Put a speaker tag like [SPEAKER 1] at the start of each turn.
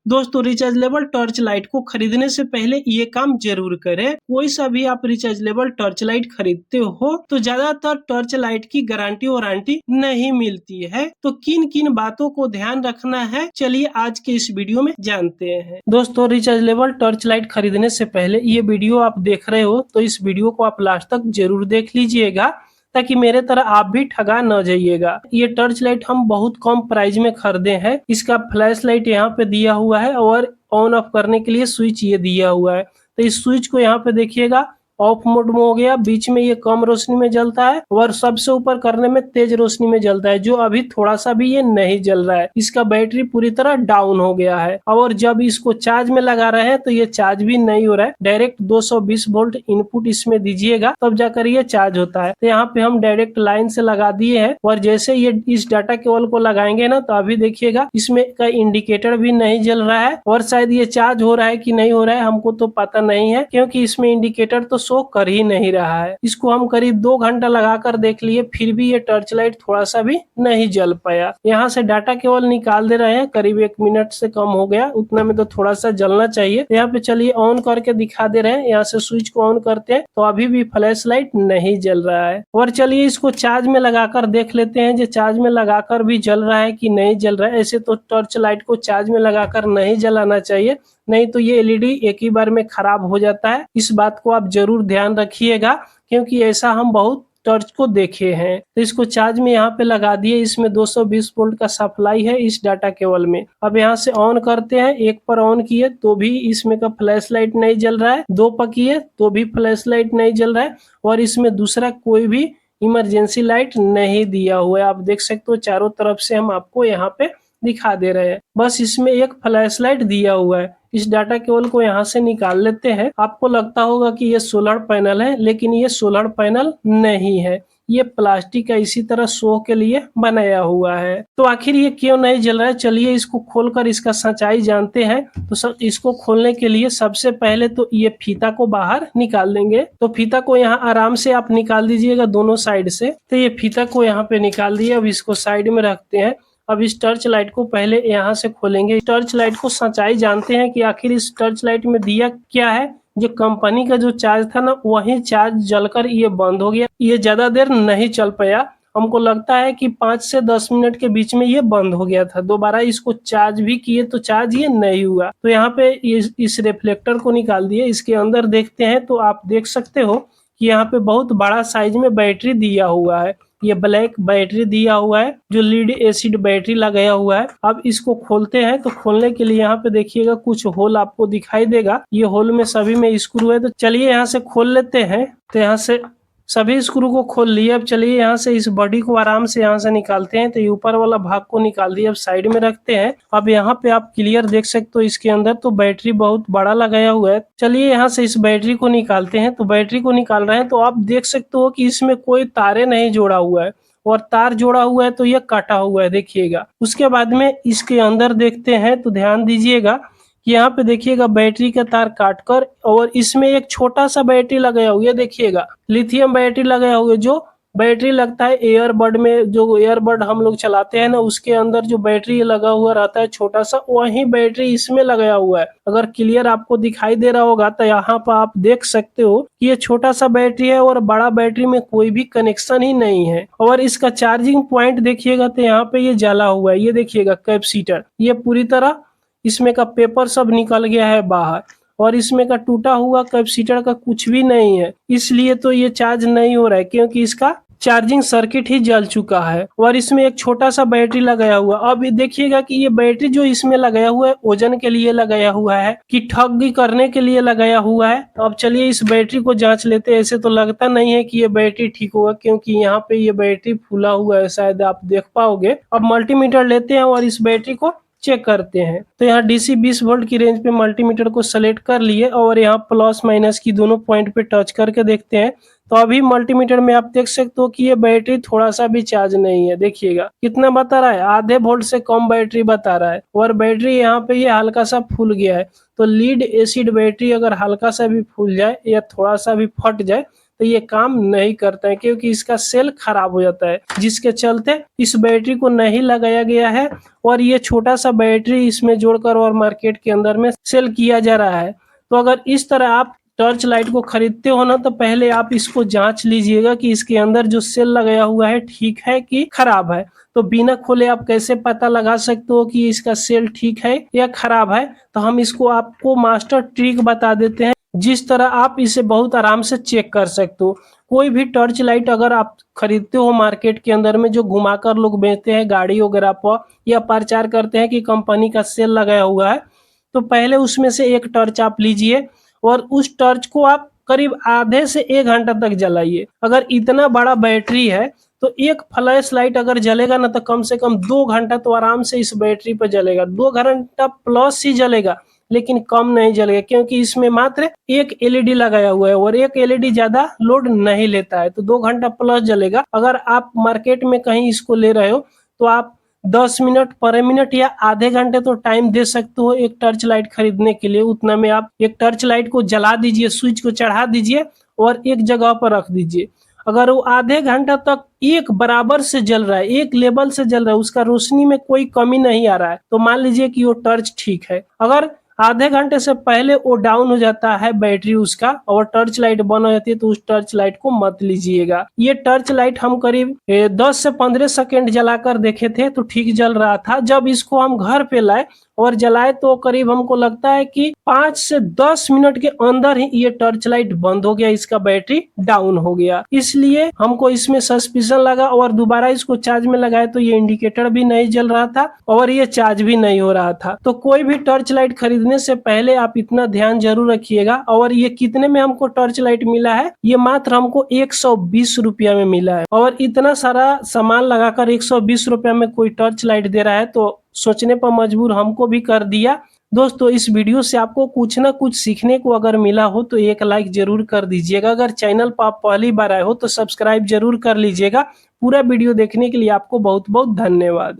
[SPEAKER 1] दोस्तों rechargeable torch light को खरीदने से पहले ये काम जरूर करें। कोई सा भी आप रिचार्जेबल टॉर्च लाइट खरीदते हो तो ज्यादातर टॉर्च लाइट की गारंटी वारंटी नहीं मिलती है। तो किन किन बातों को ध्यान रखना है, चलिए आज के इस वीडियो में जानते हैं। दोस्तों रिचार्जेबल टॉर्च लाइट खरीदने से पहले ये वीडियो आप देख रहे हो तो इस वीडियो को आप लास्ट तक जरूर देख लीजिएगा ताकि मेरे तरह आप भी ठगा न जाइएगा। ये टॉर्च लाइट हम बहुत कम प्राइस में खरीदे हैं। इसका फ्लैश लाइट यहाँ पे दिया हुआ है और ऑन ऑफ करने के लिए स्विच ये दिया हुआ है। तो इस स्विच को यहाँ पे देखिएगा ऑफ मोड में हो गया, बीच में ये कम रोशनी में जलता है और सबसे ऊपर करने में तेज रोशनी में जलता है, जो अभी थोड़ा सा भी ये नहीं जल रहा है। इसका बैटरी पूरी तरह डाउन हो गया है और जब इसको चार्ज में लगा रहे हैं तो ये चार्ज भी नहीं हो रहा है। डायरेक्ट 220 वोल्ट इनपुट इसमें दीजिएगा तब जाकर ये चार्ज होता है। तो यहाँ पे हम डायरेक्ट लाइन से लगा दिए हैं और जैसे ये इस डाटा केबल को लगाएंगे ना तो अभी देखिएगा इसमें का इंडिकेटर भी नहीं जल रहा है और शायद ये चार्ज हो रहा है कि नहीं हो रहा है हमको तो पता नहीं है, क्योंकि इसमें इंडिकेटर तो शो कर ही नहीं रहा है। इसको हम करीब 2 घंटा लगाकर देख लिए, फिर भी ये टॉर्च लाइट थोड़ा सा भी नहीं जल पाया। यहाँ से डाटा केबल निकाल दे रहे हैं, करीब 1 मिनट से कम हो गया, उतना में तो थोड़ा सा जलना चाहिए। यहाँ पे चलिए ऑन करके दिखा दे रहे हैं। यहाँ से स्विच को ऑन करते हैं तो अभी भी फ्लैश लाइट नहीं जल रहा है। और चलिए इसको चार्ज में लगाकर देख लेते हैं, जो चार्ज में लगाकर भी जल रहा है कि नहीं जल रहा है। ऐसे तो टॉर्च लाइट को चार्ज में लगाकर नहीं जलाना चाहिए, नहीं तो ये एलईडी एक ही बार में खराब हो जाता है। इस बात को आप जरूर ध्यान रखिएगा, क्योंकि ऐसा हम बहुत टॉर्च को देखे हैं। तो इसको चार्ज में यहाँ पे लगा दिए। इसमें 220 वोल्ट का सप्लाई है इस डाटा केबल में। अब यहाँ से ऑन करते हैं। एक पर ऑन किए तो भी इसमें का फ्लैश लाइट नहीं जल रहा है, 2 पर किए तो भी फ्लैश लाइट नहीं जल रहा है और इसमें दूसरा कोई भी इमरजेंसी लाइट नहीं दिया हुआ है। आप देख सकते हो चारों तरफ से हम आपको यहाँ पे दिखा दे रहे हैं, बस इसमें एक फ्लैश लाइट दिया हुआ है। इस डाटा केबल को यहाँ से निकाल लेते हैं। आपको लगता होगा कि ये सोलर पैनल है, लेकिन ये सोलर पैनल नहीं है, ये प्लास्टिक का इसी तरह शो के लिए बनाया हुआ है। तो आखिर ये क्यों नहीं जल रहा है, चलिए इसको खोलकर इसका सच्चाई जानते हैं। तो इसको खोलने के लिए सबसे पहले तो ये फीता को बाहर निकाल देंगे। तो फीता को यहाँ आराम से आप निकाल दीजिएगा दोनों साइड से। तो ये फीता को यहाँ पे निकाल दिए। अब इसको साइड में रखते हैं। अब इस टॉर्च लाइट को पहले यहाँ से खोलेंगे। टॉर्च लाइट को सच्चाई जानते हैं कि आखिर इस टॉर्च लाइट में दिया क्या है। जो कंपनी का जो चार्ज था ना, वही चार्ज जलकर ये बंद हो गया। ये ज्यादा देर नहीं चल पाया, हमको लगता है कि 5 से 10 मिनट के बीच में ये बंद हो गया था। दोबारा इसको चार्ज भी किए तो चार्ज ये नहीं हुआ। तो यहाँ पे इस रिफ्लेक्टर को निकाल दिए। इसके अंदर देखते हैं तो आप देख सकते हो कि यहाँ पे बहुत बड़ा साइज में बैटरी दिया हुआ है। ये ब्लैक बैटरी दिया हुआ है जो लीड एसिड बैटरी लगाया हुआ है। अब इसको खोलते हैं। तो खोलने के लिए यहाँ पे देखिएगा कुछ होल आपको दिखाई देगा। ये होल में सभी में स्क्रू है। तो चलिए यहाँ से खोल लेते हैं। तो यहाँ से सभी स्क्रू को खोल लिए। अब चलिए यहाँ से इस बॉडी को आराम से यहाँ से निकालते हैं। तो ये ऊपर वाला भाग को निकाल दिए, अब साइड में रखते हैं। अब यहाँ पे आप क्लियर देख सकते हो इसके अंदर तो बैटरी बहुत बड़ा लगाया हुआ है। चलिए यहाँ से इस बैटरी को निकालते हैं। तो बैटरी को निकाल रहे हैं तो आप देख सकते हो कि इसमें कोई तारे नहीं जोड़ा हुआ है, और तार जोड़ा हुआ है तो ये कटा हुआ है, देखिएगा। उसके बाद में इसके अंदर देखते हैं तो ध्यान दीजिएगा कि यहाँ पे देखिएगा बैटरी का तार काटकर और इसमें एक छोटा सा बैटरी लगाया हुआ है, देखिएगा लिथियम बैटरी लगाया हुआ है। जो बैटरी लगता है एयरबड में, जो एयरबड हम लोग चलाते हैं ना, उसके अंदर जो बैटरी लगा हुआ रहता है छोटा सा, वही बैटरी इसमें लगाया हुआ है। अगर क्लियर आपको दिखाई दे रहा होगा तो यहाँ पर आप देख सकते हो कि ये छोटा सा बैटरी है और बड़ा बैटरी में कोई भी कनेक्शन ही नहीं है। और इसका चार्जिंग पॉइंट देखिएगा तो यहाँ पे ये जला हुआ है, ये देखिएगा कैपेसिटर, ये पूरी तरह इसमें का पेपर सब निकल गया है बाहर और इसमें का टूटा हुआ कैपेसिटर का कुछ भी नहीं है। इसलिए तो ये चार्ज नहीं हो रहा है, क्योंकि इसका चार्जिंग सर्किट ही जल चुका है। और इसमें एक छोटा सा बैटरी लगाया हुआ। अब देखिएगा कि ये बैटरी जो इसमें लगाया हुआ है वजन के लिए लगाया हुआ है कि ठगी करने के लिए लगाया हुआ है। तो अब चलिए इस बैटरी को जांच लेते हैं। ऐसे तो लगता नहीं है कि ये बैटरी ठीक होगा, क्योंकि यहाँ पे ये बैटरी फूला हुआ है, शायद आप देख पाओगे। अब मल्टीमीटर लेते हैं और इस बैटरी को चेक करते हैं। तो यहाँ डीसी 20 वोल्ट की रेंज पे मल्टीमीटर को सेलेक्ट कर लिए और यहाँ प्लस माइनस की दोनों पॉइंट पे टच करके देखते हैं। तो अभी मल्टीमीटर में आप देख सकते हो कि ये बैटरी थोड़ा सा भी चार्ज नहीं है। देखिएगा कितना बता रहा है, आधे वोल्ट से कम बैटरी बता रहा है और बैटरी यहाँ पे ये हल्का सा फूल गया है। तो लीड एसिड बैटरी अगर हल्का सा भी फूल जाए या थोड़ा सा भी फट जाए तो ये काम नहीं करता है, क्योंकि इसका सेल खराब हो जाता है, जिसके चलते इस बैटरी को नहीं लगाया गया है और ये छोटा सा बैटरी इसमें जोड़कर और मार्केट के अंदर में सेल किया जा रहा है। तो अगर इस तरह आप टॉर्च लाइट को खरीदते हो ना, तो पहले आप इसको जांच लीजिएगा कि इसके अंदर जो सेल लगाया हुआ है ठीक है कि खराब है। तो बिना खोले आप कैसे पता लगा सकते हो कि इसका सेल ठीक है या खराब है? तो हम इसको आपको मास्टर ट्रिक बता देते हैं, जिस तरह आप इसे बहुत आराम से चेक कर सकते हो। कोई भी टॉर्च लाइट अगर आप खरीदते हो मार्केट के अंदर में, जो घुमाकर लोग बेचते हैं गाड़ी वगैरह पर या प्रचार करते हैं कि कंपनी का सेल लगाया हुआ है, तो पहले उसमें से एक टॉर्च आप लीजिए और उस टॉर्च को आप करीब आधे से 1 घंटा तक जलाइए। अगर इतना बड़ा बैटरी है तो एक फ्लैश लाइट अगर जलेगा ना, तो कम से कम 2 घंटा तो आराम से इस बैटरी पर जलेगा। 2 घंटा प्लस ही जलेगा, लेकिन कम नहीं जलेगा, क्योंकि इसमें मात्र एक एलईडी लगाया हुआ है और एक एलईडी ज्यादा लोड नहीं लेता है, तो 2 घंटा प्लस जलेगा। अगर आप मार्केट में कहीं इसको ले रहे हो तो आप 10 मिनट पर मिनट या आधे घंटे तो टाइम दे सकते हो एक टॉर्च लाइट खरीदने के लिए। उतना में आप एक टॉर्च लाइट को जला दीजिए, स्विच को चढ़ा दीजिए और एक जगह पर रख दीजिए। अगर वो आधे घंटा तक एक बराबर से जल रहा है, एक लेवल से जल रहा है, उसका रोशनी में कोई कमी नहीं आ रहा है, तो मान लीजिए कि वो टॉर्च ठीक है। अगर आधे घंटे से पहले वो डाउन हो जाता है बैटरी उसका और टॉर्च लाइट बंद हो जाती है, तो उस टॉर्च लाइट को मत लीजिएगा। ये टॉर्च लाइट हम करीब 10 से 15 सेकेंड जलाकर देखे थे तो ठीक जल रहा था। जब इसको हम घर पे लाए और जलाए तो करीब हमको लगता है कि 5 से 10 मिनट के अंदर ही ये टॉर्च लाइट बंद हो गया, इसका बैटरी डाउन हो गया। इसलिए हमको इसमें सस्पिशन लगा और दोबारा इसको चार्ज में लगाए तो ये इंडिकेटर भी नहीं जल रहा था और ये चार्ज भी नहीं हो रहा था। तो कोई भी टॉर्च लाइट खरीदने से पहले आप इतना ध्यान जरूर रखिएगा। और ये कितने में हमको टॉर्च लाइट मिला है? ये मात्र हमको 120 रुपया में मिला है। और इतना सारा सामान लगाकर 120 रुपया में कोई टॉर्च लाइट दे रहा है तो सोचने पर मजबूर हमको भी कर दिया। दोस्तों, इस वीडियो से आपको कुछ ना कुछ सीखने को अगर मिला हो तो एक लाइक जरूर कर दीजिएगा। अगर चैनल पर आप पहली बार आए हो तो सब्सक्राइब जरूर कर लीजिएगा। पूरा वीडियो देखने के लिए आपको बहुत बहुत धन्यवाद।